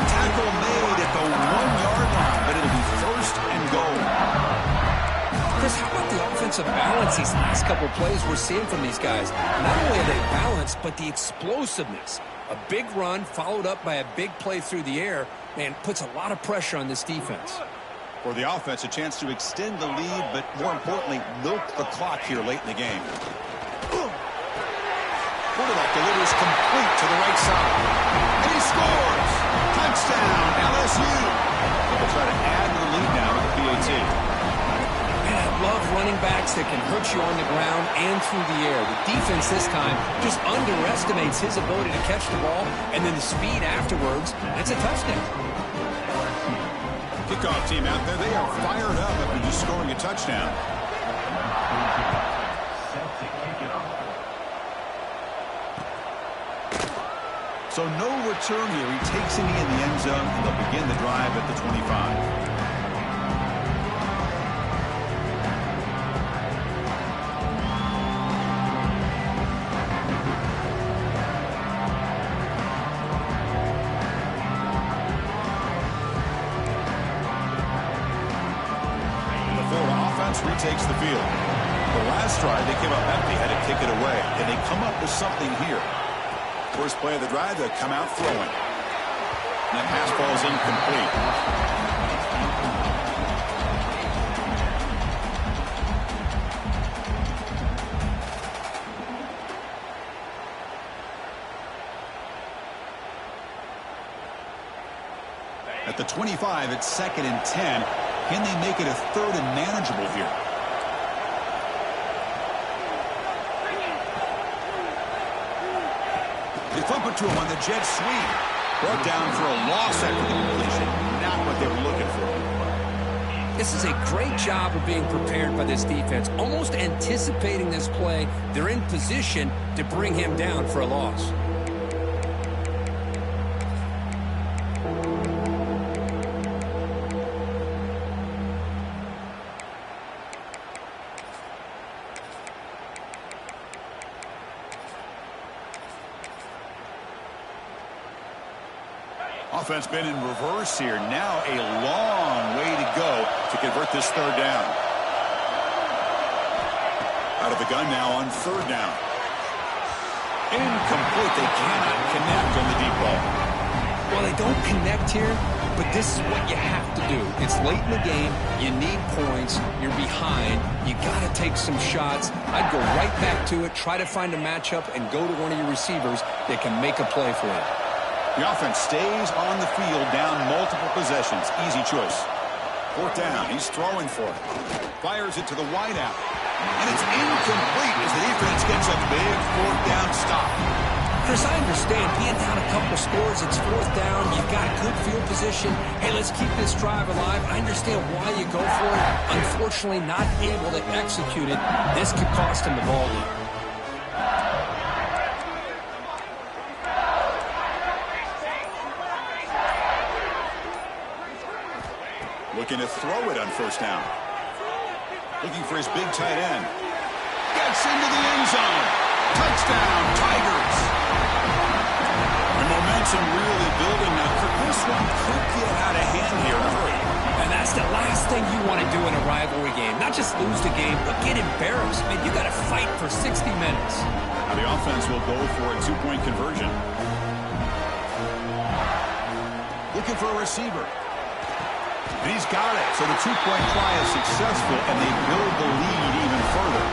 Tackle made at the 1-yard line, but it'll be 1st and goal. Chris, how about the offensive balance these last couple of plays we're seeing from these guys? Not only are they balanced, but the explosiveness. A big run followed up by a big play through the air, man, puts a lot of pressure on this defense. For the offense, a chance to extend the lead, but more importantly, milk the clock here late in the game. Quarterback delivers complete to the right side. And he scores! Touchdown, LSU! They'll try to add to the lead now with the PAT. Man, I love running backs that can hurt you on the ground and through the air. The defense this time just underestimates his ability to catch the ball, and then the speed afterwards. That's a touchdown. Kickoff team out there, they are fired up after just scoring a touchdown. So no return here. He takes it in the end zone, and they'll begin the drive at the 25. Retakes the field. The last drive, they came up empty, had to kick it away. And they come up with something here. First play of the drive, they come out throwing. And that pass ball is incomplete. At the 25, it's 2nd and 10. Can they make it a 3rd and manageable here? They flip it to him on the jet sweep. Brought down for a loss after the completion. Not what they were looking for. This is a great job of being prepared by this defense. Almost anticipating this play. They're in position to bring him down for a loss. Offense been in reverse here. Now a long way to go to convert this 3rd down. Out of the gun now on 3rd down. Incomplete. They cannot connect on the deep ball. Well, they don't connect here, but this is what you have to do. It's late in the game. You need points. You're behind. You got to take some shots. I'd go right back to it, try to find a matchup, and go to one of your receivers that can make a play for you. The offense stays on the field, down multiple possessions. Easy choice. 4th down. He's throwing for it. Fires it to the wideout. And it's incomplete as the defense gets a big 4th down stop. Chris, I understand being down a couple scores, it's 4th down, you've got good field position. Hey, let's keep this drive alive. I understand why you go for it. Unfortunately, not able to execute it. This could cost him the ball game. Looking to throw it on 1st down. Looking for his big tight end. Gets into the end zone. Touchdown, Tigers. The momentum really building now. This one could get out of hand here in a hurry. And that's the last thing you want to do in a rivalry game. Not just lose the game, but get embarrassed. Man, you got to fight for 60 minutes. Now the offense will go for a 2-point conversion. Looking for a receiver. And he's got it. So the 2-point try is successful, and they build the lead even further.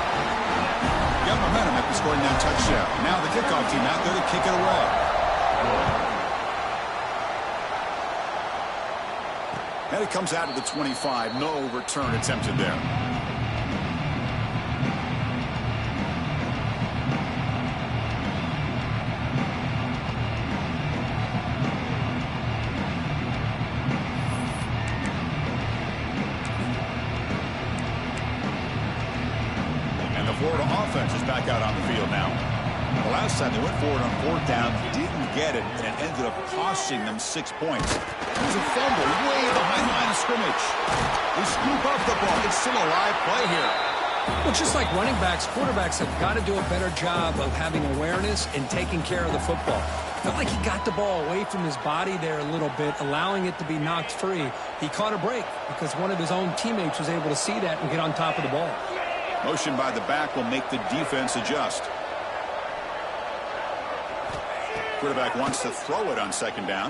Got momentum after scoring that touchdown. Now the kickoff team out there to kick it away. And it comes out of the 25. No return attempted there. And the Florida offense is back out on the field now. The last time they went forward on fourth down, didn't get it, and it ended up costing them 6 points. There's a fumble way behind line of scrimmage. They scoop up the ball. It's still a live play here. Well, just like running backs, quarterbacks have got to do a better job of having awareness and taking care of the football. Felt like he got the ball away from his body there a little bit, allowing it to be knocked free. He caught a break because one of his own teammates was able to see that and get on top of the ball. Motion by the back will make the defense adjust. Quarterback wants to throw it on second down.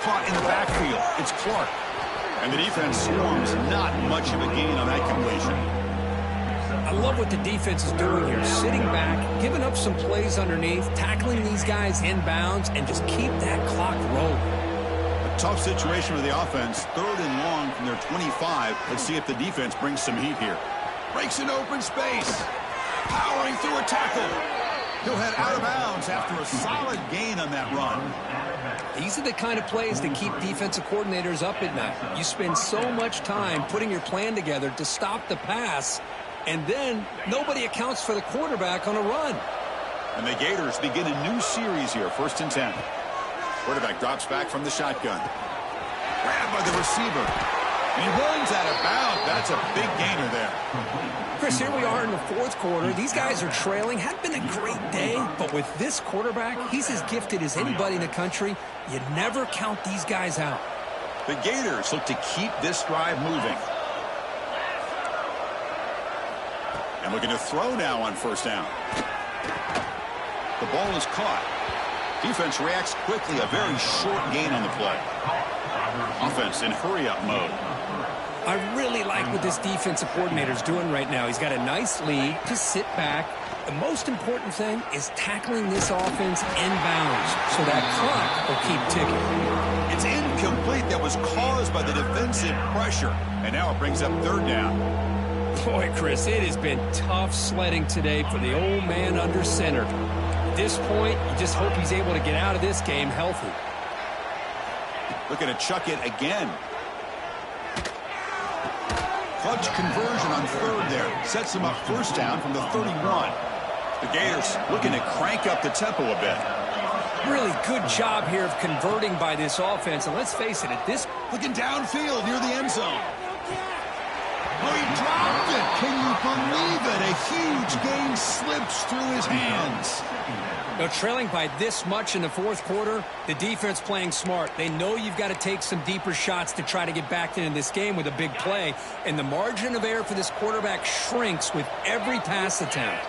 Caught in the backfield. It's Clark. And the defense swarms. Not much of a gain on that completion. I love what the defense is doing here. Sitting back, giving up some plays underneath, tackling these guys inbounds, and just keep that clock rolling. A tough situation for the offense. 3rd and long from their 25. Let's see if the defense brings some heat here. Breaks an open space. Powering through a tackle. He'll head out of bounds after a solid gain on that run. These are the kind of plays that keep defensive coordinators up at night. You spend so much time putting your plan together to stop the pass, and then nobody accounts for the quarterback on a run. And the Gators begin a new series here, 1st and 10. Quarterback drops back from the shotgun. Grabbed by the receiver. And he runs out of bounds. That's a big gainer there. Chris, here we are in the 4th quarter. These guys are trailing. Had been a great day, but with this quarterback, he's as gifted as anybody in the country. You never count these guys out. The Gators look to keep this drive moving. And looking to throw now on 1st down. The ball is caught. Defense reacts quickly. A very short gain on the play. Offense in hurry-up mode. I really like what this defensive coordinator is doing right now. He's got a nice lead to sit back. The most important thing is tackling this offense inbounds so that clock will keep ticking. It's incomplete. That was caused by the defensive pressure. And now it brings up 3rd down. Boy, Chris, it has been tough sledding today for the old man under center. At this point, you just hope he's able to get out of this game healthy. Looking to chuck it again. Clutch conversion on 3rd there. Sets them up 1st down from the 31. The Gators looking to crank up the tempo a bit. Really good job here of converting by this offense. And let's face it, at this... Looking downfield near the end zone. Oh, he dropped it. Can you believe it? A huge gain slips through his hands. Now, trailing by this much in the 4th quarter, the defense playing smart. They know you've got to take some deeper shots to try to get back into this game with a big play. And the margin of error for this quarterback shrinks with every pass attempt.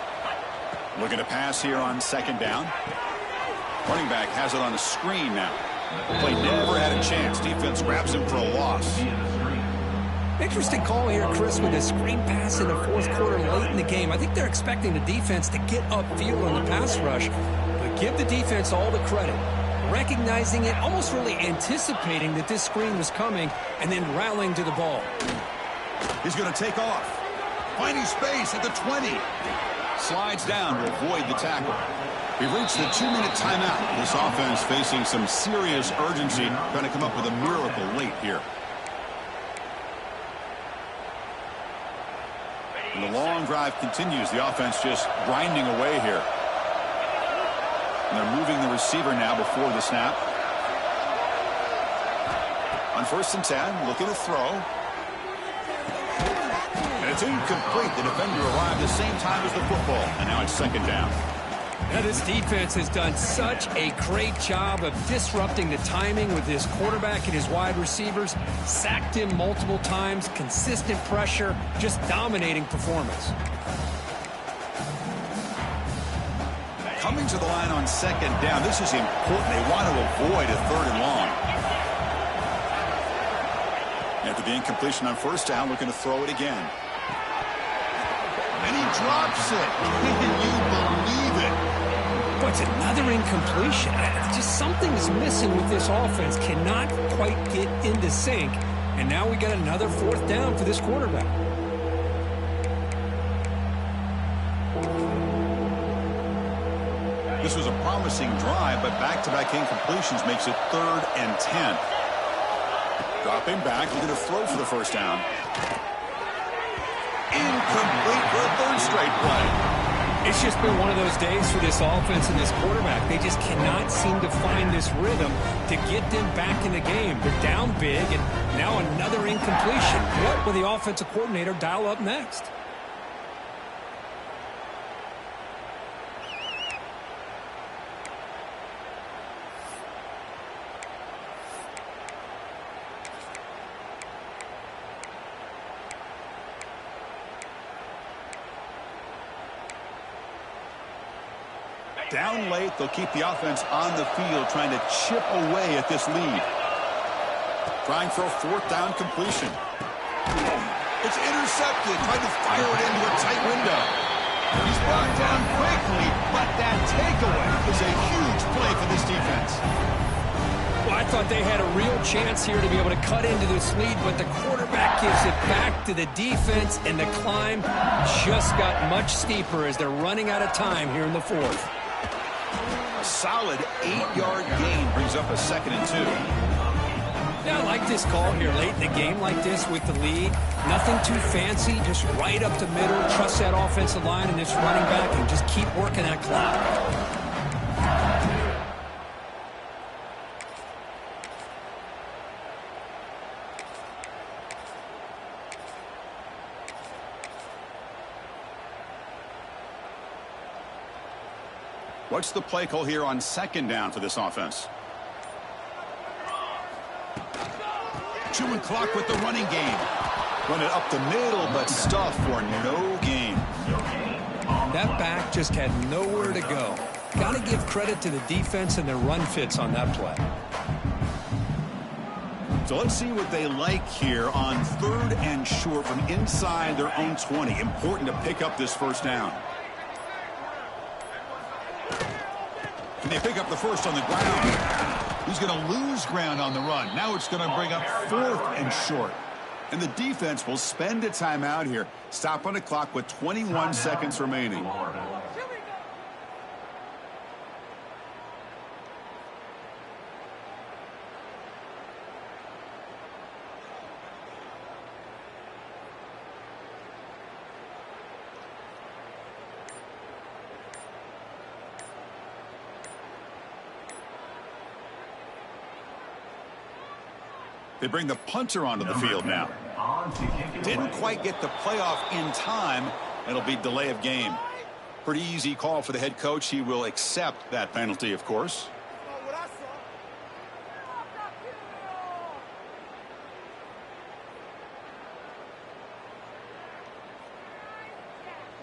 Looking to pass here on 2nd down. Running back has it on a screen now. Play never had a chance. Defense grabs him for a loss. Interesting call here, Chris, with a screen pass in the 4th quarter late in the game. I think they're expecting the defense to get upfield on the pass rush, but give the defense all the credit. Recognizing it, almost really anticipating that this screen was coming, and then rallying to the ball. He's going to take off. Finding space at the 20. Slides down to avoid the tackle. We've reached the 2-minute timeout. This offense facing some serious urgency, trying to come up with a miracle late here. And the long drive continues. The offense just grinding away here. And they're moving the receiver now before the snap. On 1st and 10, looking to throw. And it's incomplete. The defender arrived the same time as the football. And now it's 2nd down. Now, this defense has done such a great job of disrupting the timing with his quarterback and his wide receivers. Sacked him multiple times, consistent pressure, just dominating performance. Coming to the line on 2nd down. This is important. They want to avoid a 3rd and long. After the incompletion on 1st down, looking to throw it again. And he drops it. Can you believe it? Boy, it's another incompletion. Just something is missing with this offense. Cannot quite get into sync. And now we got another 4th down for this quarterback. This was a promising drive, but back-to-back incompletions makes it 3rd and 10. Dropping back, looking to throw for the first down. Incomplete for a 3rd straight play. It's just been one of those days for this offense and this quarterback. They just cannot seem to find this rhythm to get them back in the game. They're down big, and now another incompletion. What will the offensive coordinator dial up next? Down late, they'll keep the offense on the field, trying to chip away at this lead. Trying for a 4th down completion. It's intercepted, trying to fire it into a tight window. He's brought down quickly, but that takeaway is a huge play for this defense. Well, I thought they had a real chance here to be able to cut into this lead, but the quarterback gives it back to the defense, and the climb just got much steeper as they're running out of time here in the 4th. A solid 8-yard gain brings up a 2nd and 2. Yeah, I like this call here late in the game like this with the lead. Nothing too fancy, just right up the middle. Trust that offensive line and this running back and just keep working that clock. What's the play call here on 2nd down for this offense? Chewing clock with the running game. Run it up the middle, but stuff for no gain. That back just had nowhere to go. Got to give credit to the defense and their run fits on that play. So let's see what they like here on 3rd and short from inside their own 20. Important to pick up this 1st down. And they pick up the 1st on the ground. He's going to lose ground on the run. Now it's going to bring up 4th and short. And the defense will spend a timeout here. Stop on the clock with 21 seconds remaining. They bring the punter onto the field now. Didn't quite get the playoff in time. It'll be delay of game. Pretty easy call for the head coach. He will accept that penalty, of course.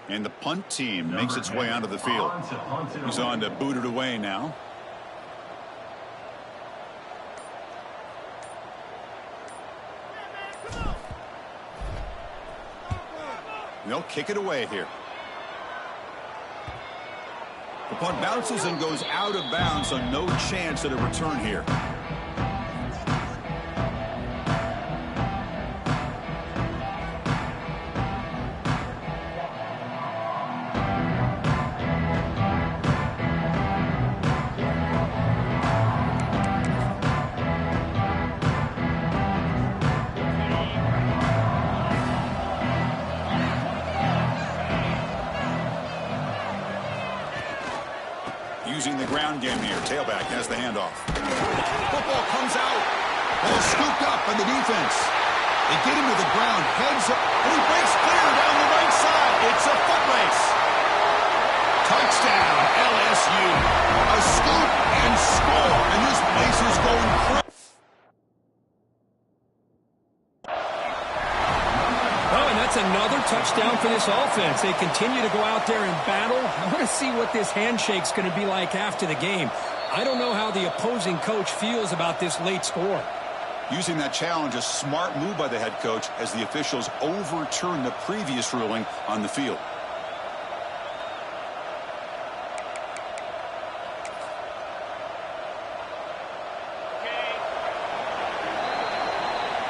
And the punt team makes its way onto the field. He's on to boot it away now. They'll kick it away here. The punt bounces and goes out of bounds, so no chance at a return here. Using the ground game here. Tailback has the handoff. Football comes out. Ball scooped up by the defense. They get him to the ground. Heads up. And he breaks clear down the right side. It's a foot race. Touchdown, LSU. A scoop and score. And this place is going crazy. Another touchdown for this offense. They continue to go out there and battle. I want to see what this handshake's going to be like after the game. I don't know how the opposing coach feels about this late score. Using that challenge, a smart move by the head coach as the officials overturn the previous ruling on the field.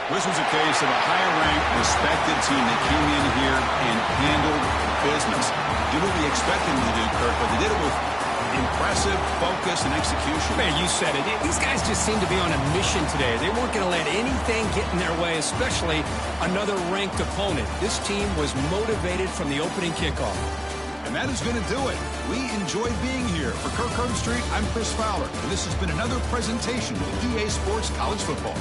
This was a case of a higher-ranked, respected team that came in here and handled business. Did what we expected them to do, Kirk, but they did it with impressive focus and execution. Man, you said it. These guys just seem to be on a mission today. They weren't going to let anything get in their way, especially another ranked opponent. This team was motivated from the opening kickoff. And that is going to do it. We enjoyed being here. For Kirk Herbstreit, I'm Chris Fowler, and this has been another presentation of EA Sports College Football.